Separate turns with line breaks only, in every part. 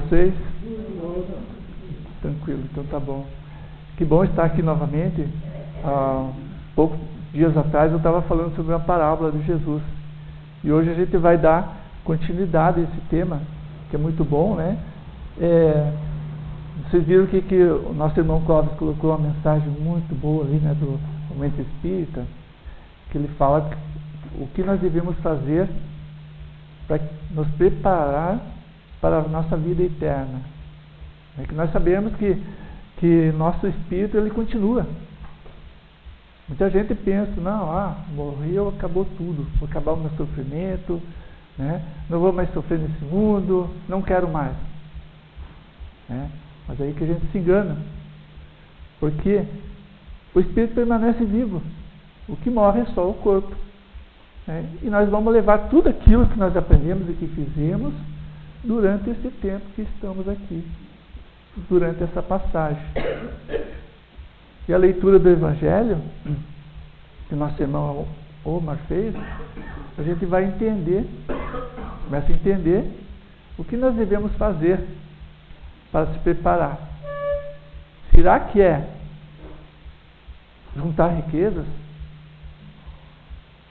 vocês? Tranquilo, então tá bom. Que bom estar aqui novamente. Poucos dias atrás eu estava falando sobre uma parábola de Jesus. E hoje a gente vai dar continuidade a esse tema, que é muito bom, né? Vocês viram que o nosso irmão Clóvis colocou uma mensagem muito boa ali, né, do Momento Espírita, que ele fala o que nós devemos fazer para nos preparar para a nossa vida eterna. É que nós sabemos que nosso espírito ele continua. Muita gente pensa, não, morreu, acabou tudo, vou acabar o meu sofrimento, né? Não vou mais sofrer nesse mundo, não quero mais. Né? Mas aí que a gente se engana, porque o espírito permanece vivo, o que morre é só o corpo. Né? E nós vamos levar tudo aquilo que nós aprendemos e que fizemos durante esse tempo que estamos aqui, durante essa passagem. E a leitura do Evangelho, que nosso irmão Omar fez, a gente vai entender, começa a entender o que nós devemos fazer para se preparar. Será que é juntar riquezas?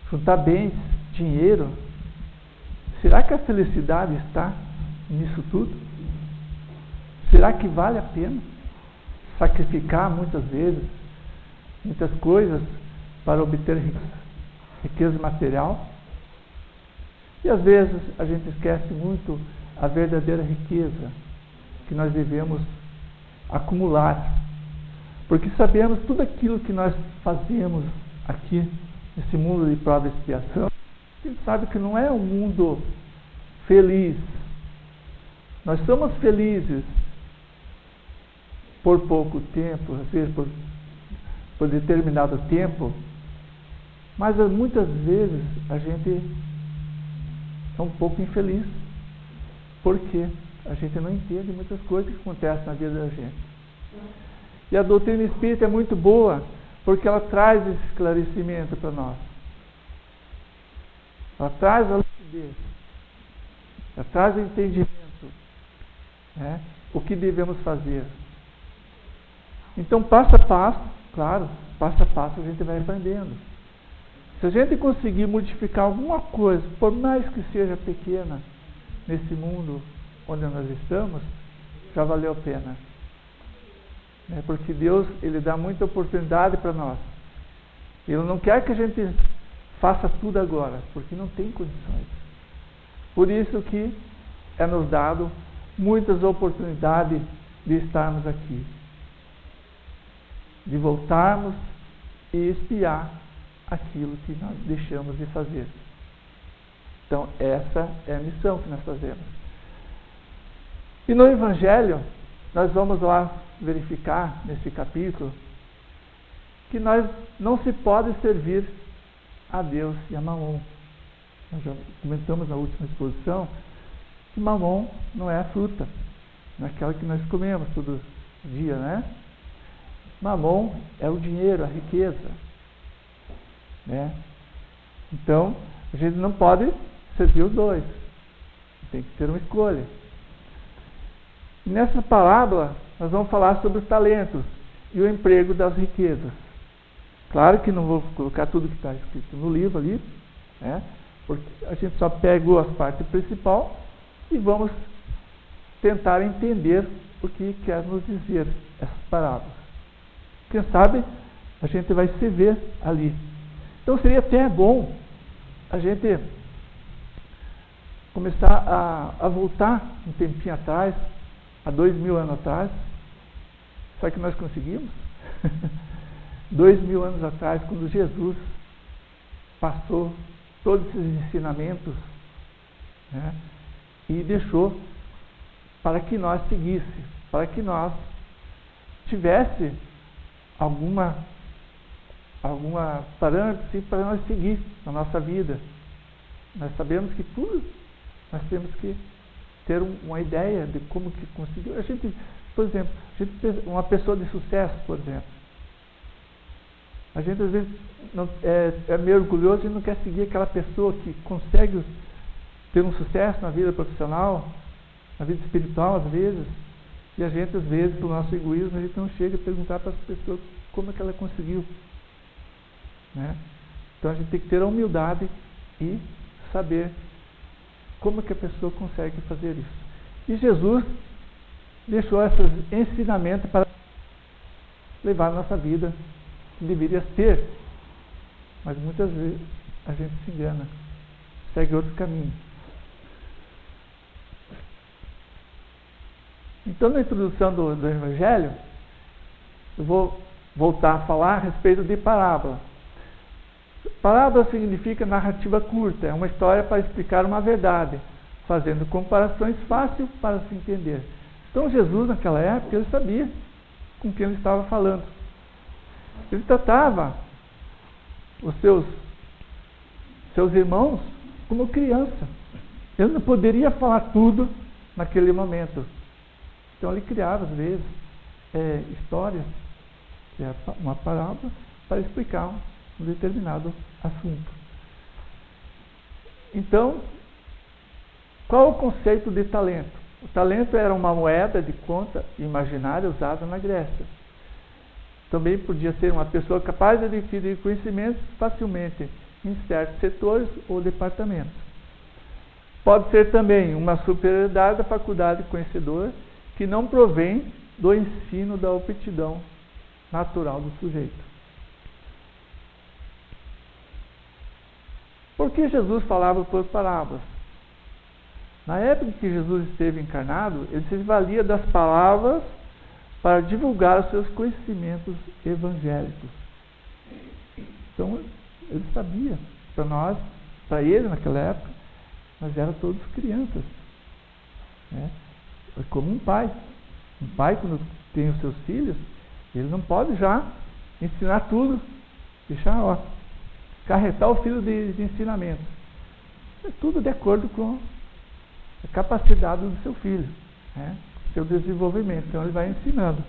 Juntar bens, dinheiro? Será que a felicidade está nisso tudo? Será que vale a pena sacrificar muitas vezes muitas coisas para obter riqueza material? E às vezes a gente esquece muito a verdadeira riqueza que nós devemos acumular, porque sabemos tudo aquilo que nós fazemos aqui nesse mundo de prova e expiação. A gente sabe que não é um mundo feliz. Nós somos felizes por pouco tempo, às vezes por determinado tempo, mas muitas vezes a gente é um pouco infeliz, porque a gente não entende muitas coisas que acontecem na vida da gente. E a doutrina espírita é muito boa, porque ela traz esse esclarecimento para nós. Ela traz a lucidez, ela traz o entendimento, né? O que devemos fazer. Então, passo a passo, claro, passo a passo a gente vai aprendendo. Se a gente conseguir modificar alguma coisa, por mais que seja pequena, nesse mundo onde nós estamos, já valeu a pena. Porque Deus, Ele dá muita oportunidade para nós. Ele não quer que a gente faça tudo agora, porque não tem condições. Por isso que é nos dado muitas oportunidades de estarmos aqui, de voltarmos e espiar aquilo que nós deixamos de fazer. Então, essa é a missão que nós fazemos. E no Evangelho, nós vamos lá verificar, nesse capítulo, que nós não se pode servir a Deus e a Mamon. Nós já comentamos na última exposição que Mamon não é a fruta, não é aquela que nós comemos todo dia, né? Mamon é o dinheiro, a riqueza. Né? Então, a gente não pode servir os dois. Tem que ter uma escolha. E nessa parábola, nós vamos falar sobre os talentos e o emprego das riquezas. Claro que não vou colocar tudo que está escrito no livro ali, né? Porque a gente só pegou as partes principais e vamos tentar entender o que quer nos dizer essas parábolas. Quem sabe a gente vai se ver ali. Então seria até bom a gente começar a voltar um tempinho atrás, há 2000 anos atrás. Sabe que nós conseguimos? 2000 anos atrás, quando Jesus passou todos esses ensinamentos, né, e deixou para que nós seguíssemos, para que nós tivesse alguma parâmetro para nós seguir na nossa vida. Nós sabemos que tudo nós temos que ter uma ideia de como que conseguir. A gente, por exemplo, uma pessoa de sucesso, por exemplo, a gente às vezes não, é meio orgulhoso e não quer seguir aquela pessoa que consegue ter um sucesso na vida profissional, na vida espiritual, às vezes, e a gente, às vezes, por nosso egoísmo, a gente não chega a perguntar para as pessoas como é que ela conseguiu. Né? Então a gente tem que ter a humildade e saber como é que a pessoa consegue fazer isso. E Jesus deixou esses ensinamentos para levar a nossa vida, que deveria ter, mas muitas vezes a gente se engana, segue outro caminho. Então, na introdução do Evangelho, eu vou voltar a falar a respeito de parábola. Parábola significa narrativa curta, é uma história para explicar uma verdade, fazendo comparações fáceis para se entender. Então, Jesus, naquela época, ele sabia com quem ele estava falando. Ele tratava os seus irmãos como criança. Ele não poderia falar tudo naquele momento. Então ele criava, às vezes, histórias, que é uma parábola, para explicar um determinado assunto. Então, qual o conceito de talento? O talento era uma moeda de conta imaginária usada na Grécia. Também podia ser uma pessoa capaz de adquirir conhecimentos facilmente em certos setores ou departamentos. Pode ser também uma superioridade da faculdade conhecedora que não provém do ensino da aptidão natural do sujeito. Por que Jesus falava por parábolas? Na época que Jesus esteve encarnado, ele se valia das palavras para divulgar os seus conhecimentos evangélicos. Então, ele sabia. Para ele naquela época, nós éramos todos crianças. Né? É como um pai. Um pai, quando tem os seus filhos, ele não pode já ensinar tudo, deixar, carregar o filho de ensinamento. É tudo de acordo com a capacidade do seu filho, né? Seu desenvolvimento. Então ele vai ensinando.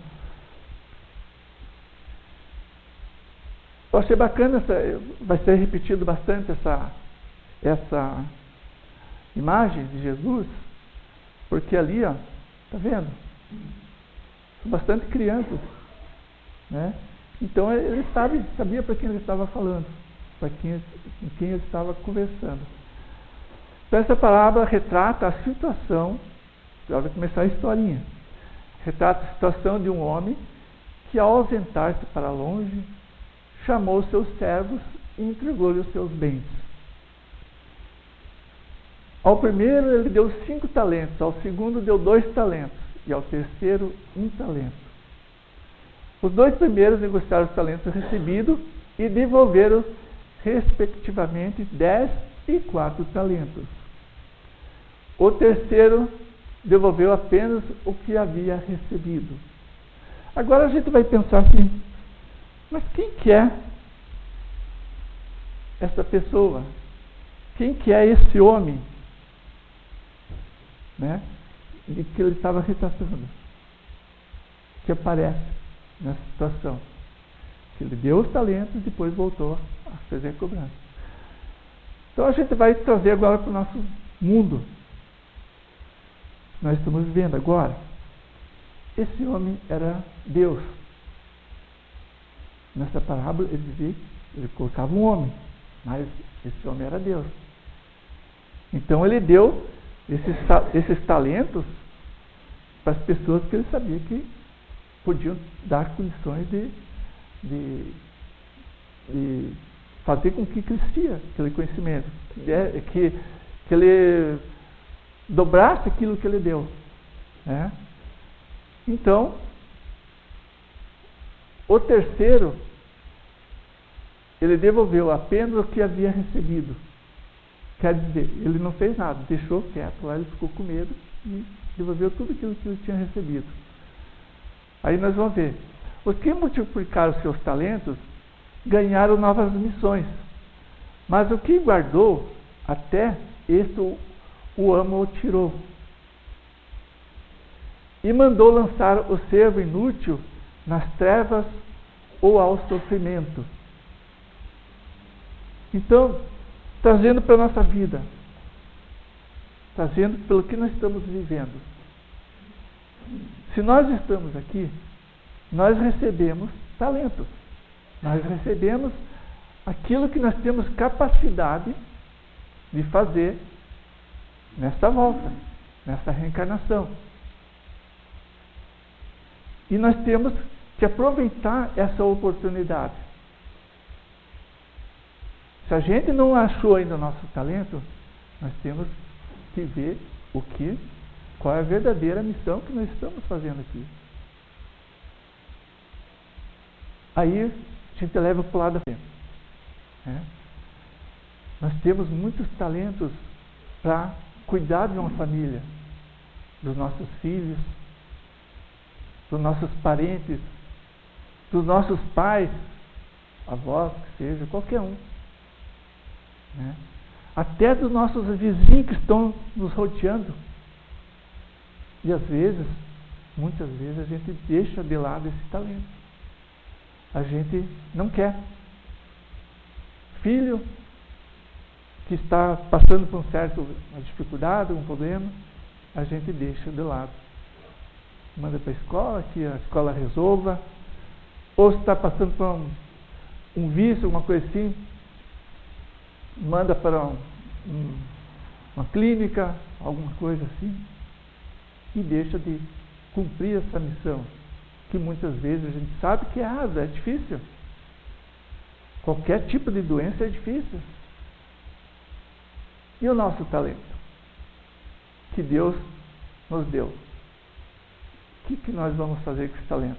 Eu achei bacana, vai ser repetido bastante essa imagem de Jesus, porque ali, tá vendo? São bastante crianças, né? Então ele sabia para quem ele estava falando, com quem ele estava conversando. Então essa parábola retrata a situação, já vai começar a historinha, retrata a situação de um homem que, ao ausentar-se para longe, chamou os seus servos e entregou-lhe os seus bens. Ao primeiro ele deu 5 talentos, ao segundo deu 2 talentos e ao terceiro 1 talento. Os 2 primeiros negociaram os talentos recebidos e devolveram respectivamente 10 e 4 talentos. O terceiro devolveu apenas o que havia recebido. Agora a gente vai pensar assim, mas quem que é essa pessoa? Quem que é esse homem? Né? De que ele estava retratando, que aparece nessa situação, que ele deu os talentos e depois voltou a fazer a cobrança. Então a gente vai trazer agora para o nosso mundo, que nós estamos vivendo agora. Esse homem era Deus. Nessa parábola ele dizia, ele colocava um homem, mas esse homem era Deus. Então ele deu esses talentos para as pessoas que ele sabia que podiam dar condições de fazer com que crescia aquele conhecimento, que ele dobrasse aquilo que ele deu, né? Então, o terceiro, ele devolveu apenas o que havia recebido. Quer dizer, ele não fez nada, deixou quieto lá, ele ficou com medo e devolveu tudo aquilo que ele tinha recebido. Aí nós vamos ver. Os que multiplicaram seus talentos ganharam novas missões, mas o que guardou, até este o amo o tirou. E mandou lançar o servo inútil nas trevas ou ao sofrimento. Então, trazendo para a nossa vida, trazendo pelo que nós estamos vivendo. Se nós estamos aqui, nós recebemos talentos. Nós recebemos aquilo que nós temos capacidade de fazer nesta volta, nessa reencarnação. E nós temos que aproveitar essa oportunidade. Se a gente não achou ainda o nosso talento, nós temos que ver qual é a verdadeira missão que nós estamos fazendo aqui. Aí a gente leva para o lado da frente. Nós temos muitos talentos para cuidar de uma família, dos nossos filhos, dos nossos parentes, dos nossos pais, avós, que seja, qualquer um. Até dos nossos vizinhos que estão nos rodeando. E às vezes, muitas vezes, a gente deixa de lado esse talento. A gente não quer. Filho que está passando por uma dificuldade, um problema, a gente deixa de lado. Manda para a escola, que a escola resolva. Ou se está passando por um vício, uma coisa assim, manda para uma clínica, alguma coisa assim, e deixa de cumprir essa missão, que muitas vezes a gente sabe que é árduo, é difícil. Qualquer tipo de doença é difícil. E o nosso talento? Que Deus nos deu. O que nós vamos fazer com esse talento?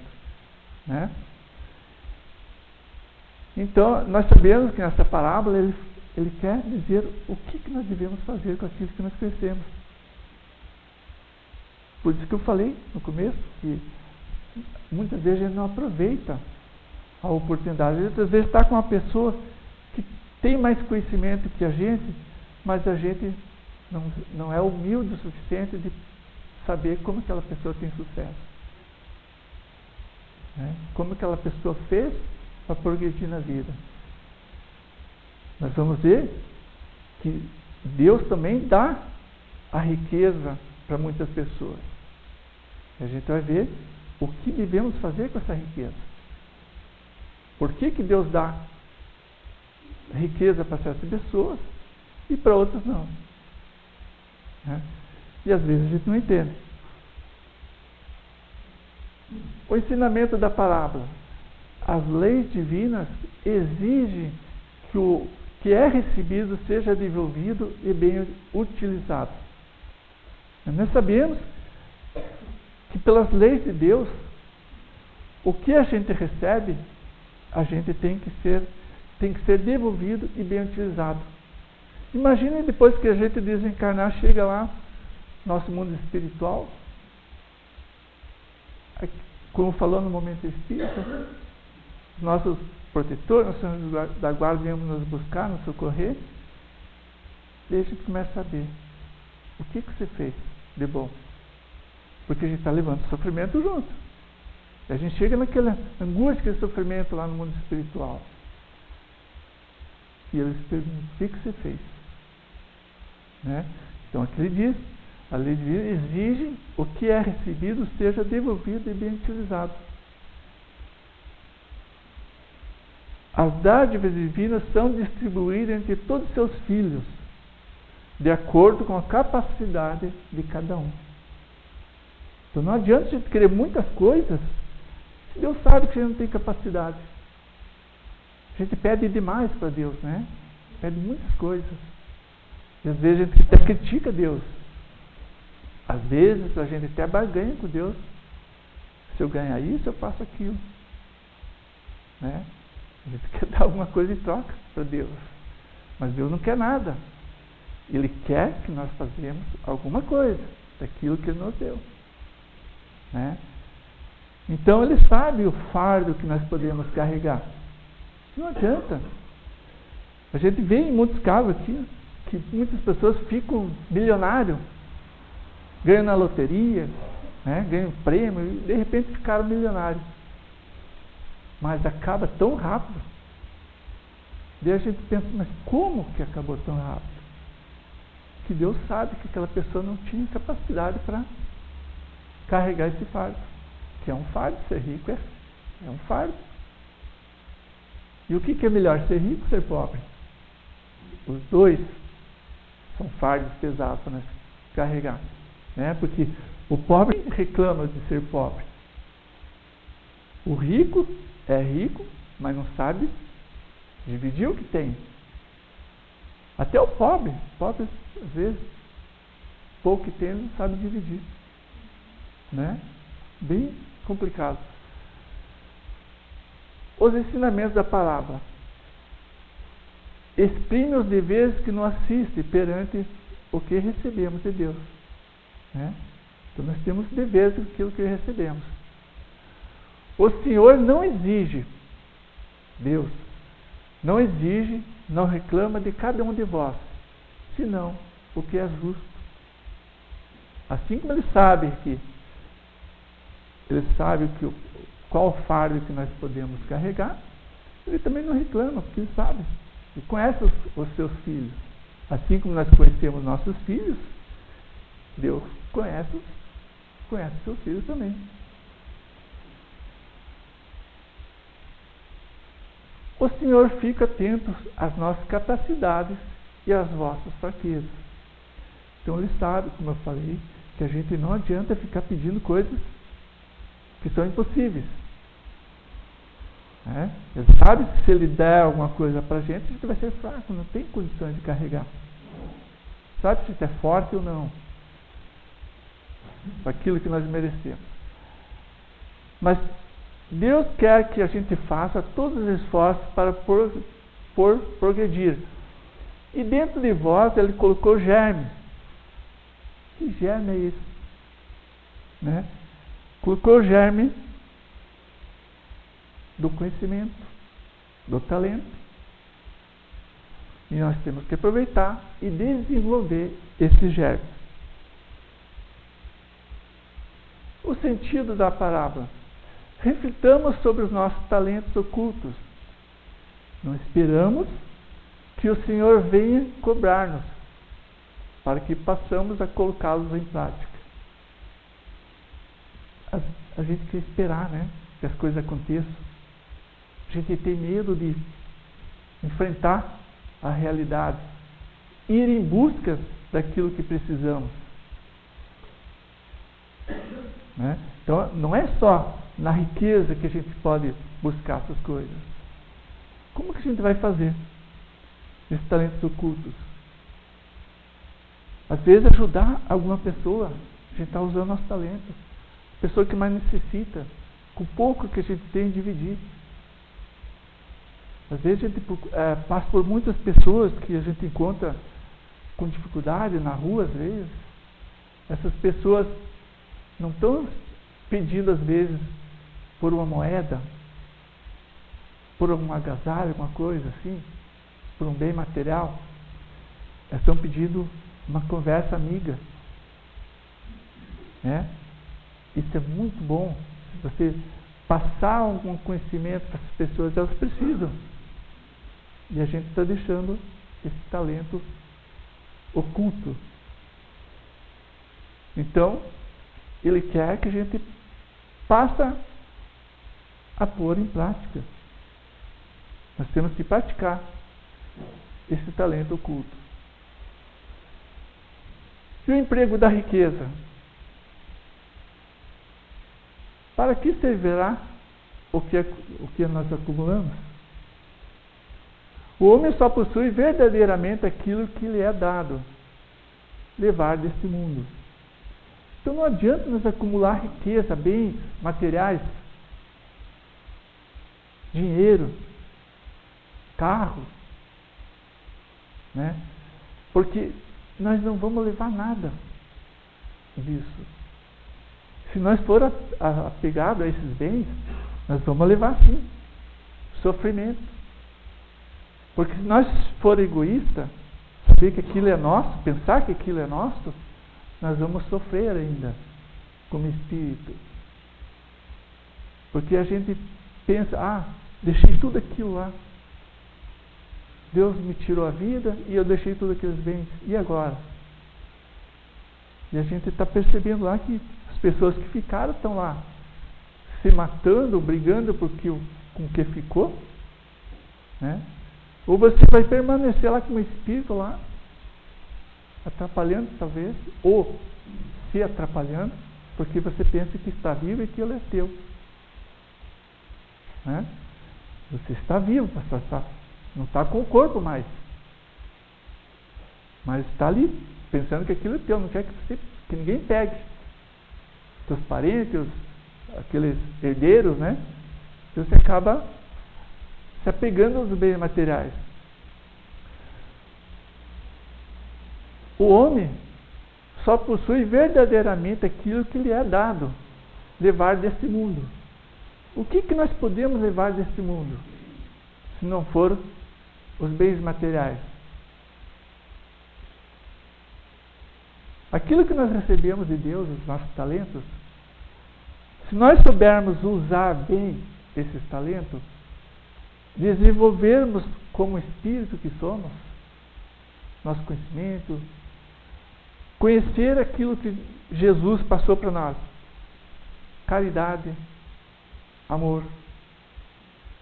Então, nós sabemos que nessa parábola ele quer dizer o que nós devemos fazer com aquilo que nós crescemos. Por isso que eu falei no começo, que muitas vezes a gente não aproveita a oportunidade. Às vezes está com uma pessoa que tem mais conhecimento que a gente, mas a gente não é humilde o suficiente de saber como aquela pessoa tem sucesso. Como aquela pessoa fez para progredir na vida. Nós vamos ver que Deus também dá a riqueza para muitas pessoas. E a gente vai ver o que devemos fazer com essa riqueza. Por que Deus dá riqueza para certas pessoas e para outras não? E às vezes a gente não entende. O ensinamento da parábola. As leis divinas exigem que o que é recebido seja devolvido e bem utilizado. Nós sabemos que pelas leis de Deus, o que a gente recebe, a gente tem que ser devolvido e bem utilizado. Imagine depois que a gente desencarnar, chega lá, nosso mundo espiritual, como falou no momento espírita, nossos protetores, nossos anjos da guarda vêm nos buscar, nos socorrer, e a gente começa a saber o que você fez de bom. Porque a gente está levando sofrimento junto. E a gente chega naquela angústia, aquele sofrimento lá no mundo espiritual. E eles perguntam, o que você fez? Então aqui ele diz, a lei divina exige o que é recebido seja devolvido e bem utilizado. As dádivas divinas são distribuídas entre todos os seus filhos, de acordo com a capacidade de cada um. Então não adianta a gente querer muitas coisas, se Deus sabe que a gente não tem capacidade. A gente pede demais para Deus, Pede muitas coisas. E às vezes a gente até critica Deus. Às vezes a gente até barganha com Deus. Se eu ganhar isso, eu faço aquilo. A gente quer dar alguma coisa em troca para Deus. Mas Deus não quer nada. Ele quer que nós façamos alguma coisa daquilo que Ele nos deu. Então Ele sabe o fardo que nós podemos carregar. Não adianta. A gente vê em muitos casos aqui que muitas pessoas ficam milionários, ganham na loteria, ganham prêmio e de repente ficaram milionários. Mas acaba tão rápido. Daí a gente pensa, mas como que acabou tão rápido? Que Deus sabe que aquela pessoa não tinha capacidade para carregar esse fardo. Que é um fardo, ser rico é um fardo. E o que é melhor, ser rico ou ser pobre? Os dois são fardos pesados para nós carregar. Né? Porque o pobre reclama de ser pobre. O rico é rico, mas não sabe dividir o que tem. Até o pobre, às vezes, pouco que tem, não sabe dividir. Né? Bem complicado. Os ensinamentos da palavra. Exprime os deveres que nos assistem perante o que recebemos de Deus. Né? Então nós temos deveres daquilo que recebemos. O Senhor não exige, Deus, não exige, não reclama de cada um de vós, senão o que é justo. Assim como Ele sabe qual fardo que nós podemos carregar, Ele também não reclama, porque Ele sabe. Ele conhece os seus filhos. Assim como nós conhecemos nossos filhos, Deus conhece os seus filhos também. O Senhor fica atento às nossas capacidades e às vossas fraquezas. Então Ele sabe, como eu falei, que a gente não adianta ficar pedindo coisas que são impossíveis. Ele sabe que se Ele der alguma coisa para a gente vai ser fraco, não tem condições de carregar. Sabe se é forte ou não, para aquilo que nós merecemos. Mas Deus quer que a gente faça todos os esforços para progredir. E dentro de vós Ele colocou germe. Que germe é isso? Né? Colocou o germe do conhecimento, do talento. E nós temos que aproveitar e desenvolver esse germe. O sentido da parábola. Reflitamos sobre os nossos talentos ocultos. Não esperamos que o Senhor venha cobrar-nos, para que passamos a colocá-los em prática. A gente quer esperar, né? Que as coisas aconteçam. A gente tem medo de enfrentar a realidade, ir em busca daquilo que precisamos. Né? Então, não é só na riqueza que a gente pode buscar essas coisas. Como que a gente vai fazer esses talentos ocultos? Às vezes, ajudar alguma pessoa, a gente está usando nosso talento. A pessoa que mais necessita, com o pouco que a gente tem, dividir. Às vezes, a gente passa por muitas pessoas que a gente encontra com dificuldade na rua, às vezes. Essas pessoas não estão pedindo, às vezes, por uma moeda, por um agasalho, alguma coisa assim, por um bem material. Elas estão pedindo uma conversa amiga. Né? Isso é muito bom. Se você passar algum conhecimento para as pessoas, elas precisam. E a gente está deixando esse talento oculto. Então, Ele quer que a gente passe a pôr em prática. Nós temos que praticar esse talento oculto. E o emprego da riqueza? Para que servirá o que nós acumulamos? O homem só possui verdadeiramente aquilo que lhe é dado, levar deste mundo. Então não adianta nós acumular riqueza, bens materiais, dinheiro, carro, né? Porque nós não vamos levar nada disso. Se nós for apegados a esses bens, nós vamos levar sim sofrimento. Porque se nós for egoísta, saber que aquilo é nosso, pensar que aquilo é nosso, nós vamos sofrer ainda como espírito. Porque a gente pensa, deixei tudo aquilo lá. Deus me tirou a vida e eu deixei tudo aqueles bens. E agora? E a gente está percebendo lá que As pessoas que ficaram estão lá se matando, brigando com o que ficou, né? Ou você vai permanecer lá como espírito lá, atrapalhando talvez, ou se atrapalhando, porque você pensa que está vivo e aquilo é teu, né? Você está vivo, não está com o corpo mais, mas está ali, pensando que aquilo é teu, não quer que ninguém pegue. Seus parentes, aqueles herdeiros, né? Você acaba se apegando aos bens materiais. O homem só possui verdadeiramente aquilo que lhe é dado, levar deste mundo. O que nós podemos levar deste mundo, se não for os bens materiais? Aquilo que nós recebemos de Deus, os nossos talentos, se nós soubermos usar bem esses talentos, desenvolvermos como espírito que somos, nosso conhecimento, conhecer aquilo que Jesus passou para nós, caridade, amor,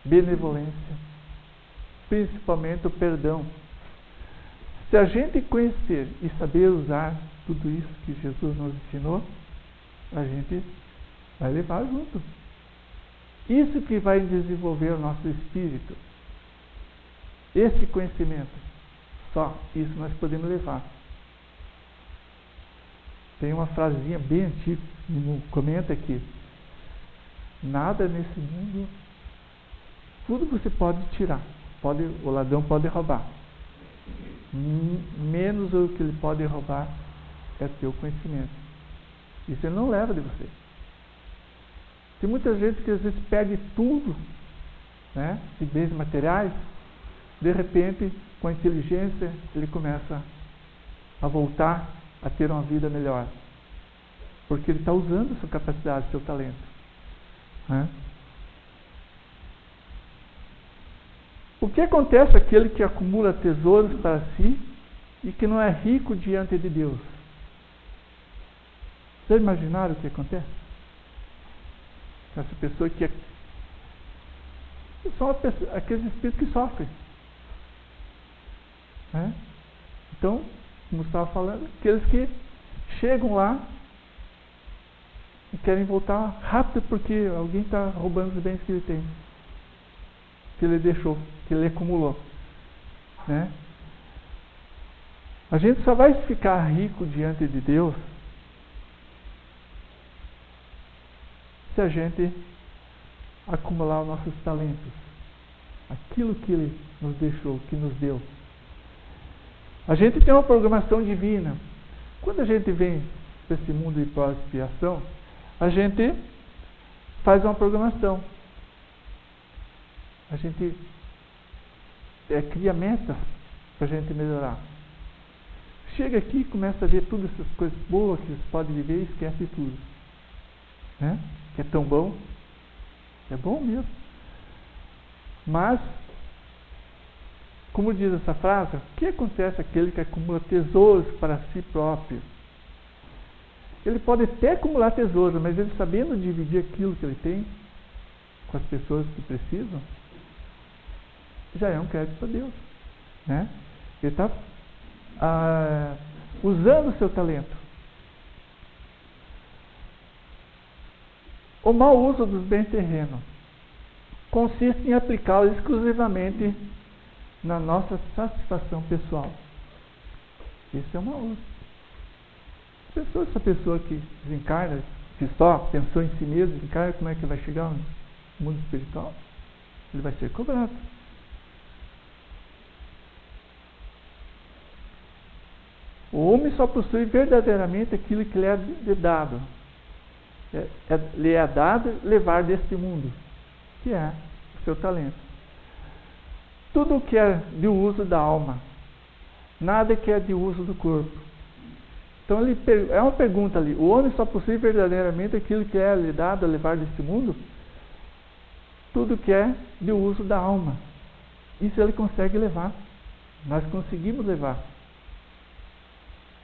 benevolência, principalmente o perdão. Se a gente conhecer e saber usar tudo isso que Jesus nos ensinou, a gente vai levar junto. Isso que vai desenvolver o nosso espírito. Esse conhecimento, só isso nós podemos levar. Tem uma frasinha bem antiga, comenta aqui: nada nesse mundo, tudo você pode tirar, o ladrão pode roubar, menos o que ele pode roubar é teu conhecimento. Isso ele não leva de você. Tem muita gente que às vezes perde tudo, né, de bens materiais, de repente, com a inteligência, ele começa a voltar a ter uma vida melhor, porque ele está usando a sua capacidade, seu talento, né? O que acontece àquele que acumula tesouros para si e que não é rico diante de Deus? Vocês imaginaram o que acontece? Essa pessoa que são aqueles espíritos que sofrem, né? Então, como estava falando, aqueles que chegam lá e querem voltar rápido porque alguém está roubando os bens que ele tem, que ele deixou, que ele acumulou, né? A gente só vai ficar rico diante de Deus se a gente acumular os nossos talentos, aquilo que Ele nos deixou, que nos deu. A gente tem uma programação divina. Quando a gente vem para esse mundo de pós-expiação, a gente faz uma programação. A gente cria metas para a gente melhorar. Chega aqui e começa a ver todas essas coisas boas que você pode viver e esquece tudo, né? Que é tão bom. É bom mesmo. Mas, como diz essa frase, o que acontece àquele que acumula tesouros para si próprio? Ele pode até acumular tesouros, mas ele sabendo dividir aquilo que ele tem com as pessoas que precisam, já é um crédito para Deus, né? Ele está usando o seu talento. O mau uso dos bens terrenos consiste em aplicá-los exclusivamente na nossa satisfação pessoal. Esse é o mau uso. Essa pessoa que desencarna, que só pensou em si mesmo, desencarna, como é que vai chegar no mundo espiritual? Ele vai ser cobrado. O homem só possui verdadeiramente aquilo que lhe é dado. Lhe é dado levar deste mundo, que é o seu talento. Tudo o que é de uso da alma, nada que é de uso do corpo. Então é uma pergunta ali: o homem só possui verdadeiramente aquilo que é lhe dado a levar deste mundo? Tudo que é de uso da alma. Isso ele consegue levar. Nós conseguimos levar.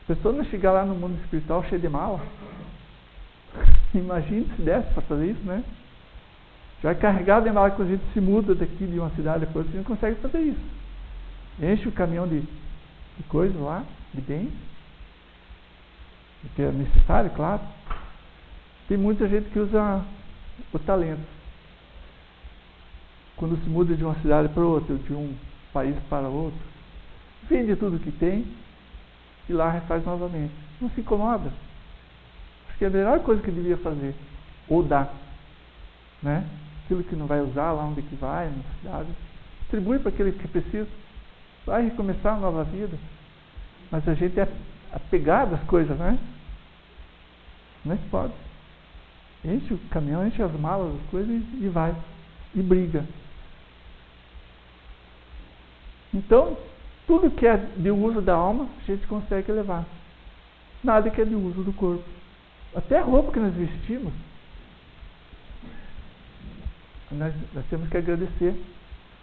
A pessoa não chegar lá no mundo espiritual cheia de mala. Imagine se desse para fazer isso, né? Já é carregado na hora que a gente se muda daqui de uma cidade depois, você não consegue fazer isso. Enche o caminhão de coisas lá, de bens, que é necessário, claro. Tem muita gente que usa o talento. Quando se muda de uma cidade para outra, de um país para outro, vende tudo que tem e lá refaz novamente. Não se incomoda. Acho que é a melhor coisa que devia fazer. Ou dar. Né? Aquilo que não vai usar, lá onde que vai, na cidade. Distribui para aquele que precisa. Vai recomeçar uma nova vida. Mas a gente é apegado às coisas, né? Não é que pode. Enche o caminhão, enche as malas, as coisas e vai. E briga. Então, tudo que é de uso da alma, a gente consegue levar. Nada que é de uso do corpo. Até a roupa que nós vestimos, nós temos que agradecer.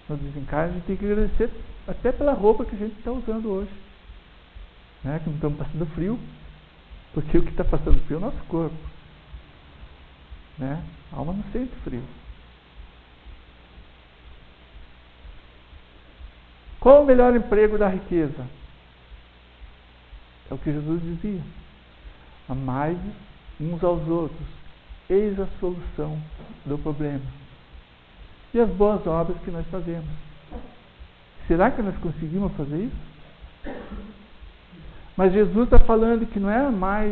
No desencarne, a gente tem que agradecer até pela roupa que a gente está usando hoje. Né? Que não estamos passando frio. Porque o que está passando frio é o nosso corpo. Né? A alma não sente frio. Qual o melhor emprego da riqueza? É o que Jesus dizia. Amai uns aos outros. Eis a solução do problema. E as boas obras que nós fazemos. Será que nós conseguimos fazer isso? Mas Jesus está falando que não é amar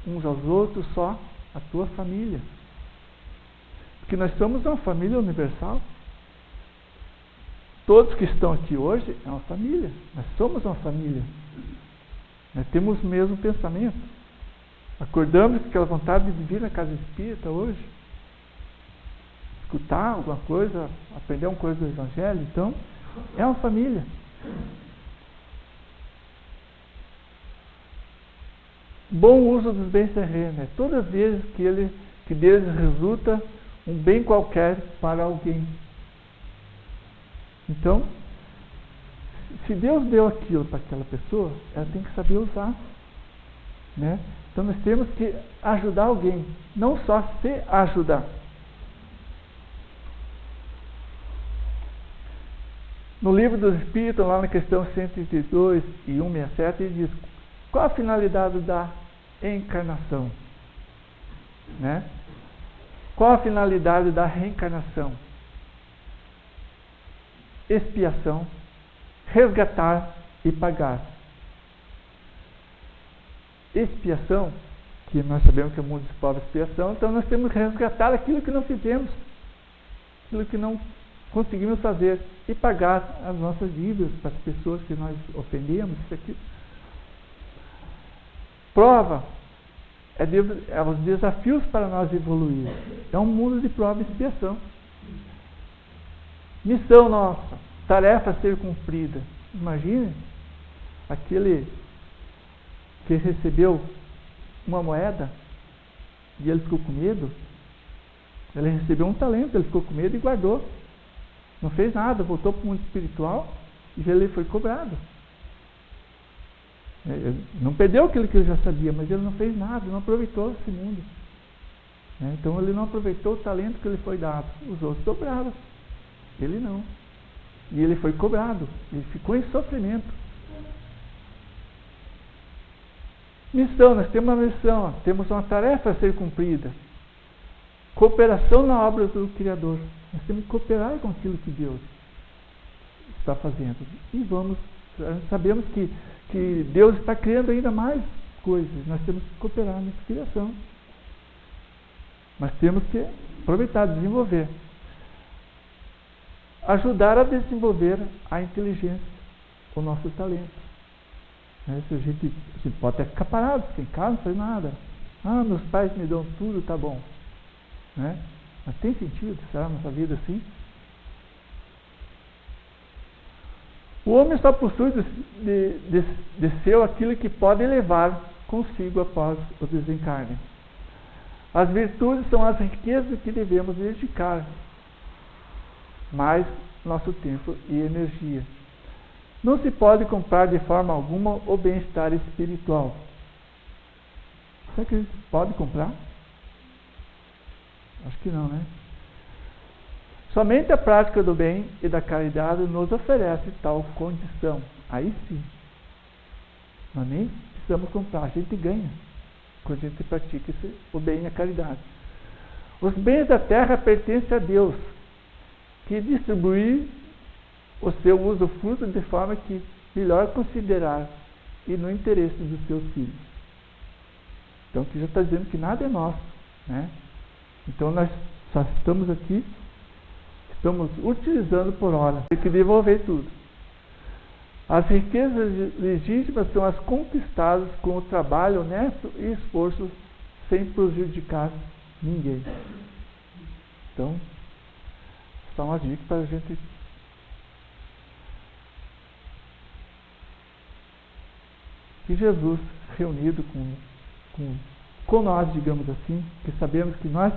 uns aos outros só a tua família. Porque nós somos uma família universal. Todos que estão aqui hoje é uma família. Nós somos uma família. Nós temos o mesmo pensamento. Acordamos com aquela vontade de vir na casa espírita hoje. Escutar alguma coisa, aprender uma coisa do Evangelho. Então, é uma família. Bom uso dos bens terrenos. É todas as vezes que deles resulta um bem qualquer para alguém. Então, se Deus deu aquilo para aquela pessoa, ela tem que saber usar. Né? Então nós temos que ajudar alguém, não só se ajudar. No livro dos Espíritos, lá na questão 132 e 167, ele diz: qual a finalidade da encarnação? Né? Qual a finalidade da reencarnação? Expiação, resgatar e pagar. Expiação, que nós sabemos que é o mundo dos pobres, expiação, então nós temos que resgatar aquilo que não fizemos, aquilo que não conseguimos fazer, e pagar as nossas dívidas para as pessoas que nós ofendemos. Isso aqui. Prova é os desafios para nós evoluir. É um mundo de prova e expiação. Missão nossa, tarefa a ser cumprida. Imagine aquele que recebeu uma moeda e ele ficou com medo. Ele recebeu um talento, ele ficou com medo e guardou. Não fez nada, voltou para o mundo espiritual e ele foi cobrado. Ele não perdeu aquilo que ele já sabia, mas ele não fez nada, não aproveitou esse mundo. Então ele não aproveitou o talento que lhe foi dado. Os outros dobraram. Ele não. E ele foi cobrado. Ele ficou em sofrimento. Missão, nós temos uma missão, temos uma tarefa a ser cumprida. Cooperação na obra do Criador. Nós temos que cooperar com aquilo que Deus está fazendo. E sabemos que Deus está criando ainda mais coisas. Nós temos que cooperar nessa criação. Mas temos que aproveitar, desenvolver. Ajudar a desenvolver a inteligência, o nosso talento. Se a gente pode até ficar parado, ficar em casa, não faz nada. Meus pais me dão tudo, tá bom. Mas tem sentido, será, nossa vida assim? O homem só possui de seu aquilo que pode levar consigo após o desencarne. As virtudes são as riquezas que devemos dedicar mais nosso tempo e energia. Não se pode comprar de forma alguma o bem-estar espiritual. Será que a gente pode comprar? Acho que não, né? Somente a prática do bem e da caridade nos oferece tal condição. Aí sim. Nós nem precisamos comprar, a gente ganha quando a gente pratica o bem e a caridade. Os bens da terra pertencem a Deus, que distribui o seu usufruto de forma que melhor considerar e no interesse dos seus filhos. Então aqui já está dizendo que nada é nosso, né? Então nós só estamos aqui, estamos utilizando por hora, tem que devolver tudo. As riquezas legítimas são as conquistadas com o trabalho honesto e esforço sem prejudicar ninguém. Então, só uma dica para a gente que Jesus, reunido com nós, digamos assim, que sabemos que nós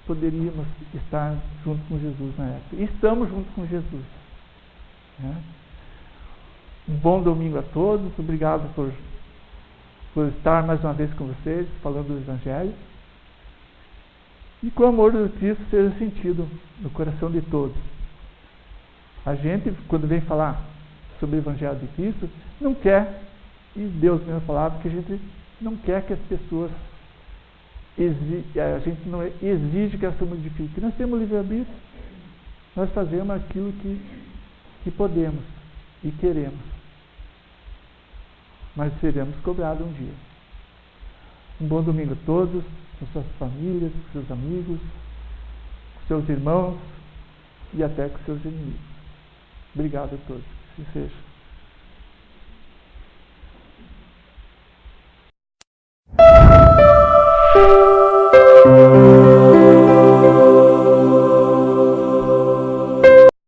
poderíamos estar junto com Jesus na época. E estamos junto com Jesus. Né? Um bom domingo a todos. Obrigado por estar mais uma vez com vocês, falando do Evangelho. E que o amor do Cristo seja sentido no coração de todos. A gente, quando vem falar sobre o Evangelho de Cristo, não quer, e Deus mesmo falava, que a gente não quer que as pessoas, a gente não exige que elas se modifiquem. Nós temos livre-arbítrio. Nós fazemos aquilo que podemos e queremos. Mas seremos cobrados um dia. Um bom domingo a todos, com suas famílias, com seus amigos, com seus irmãos e até com seus inimigos. Obrigado a todos. Que seja.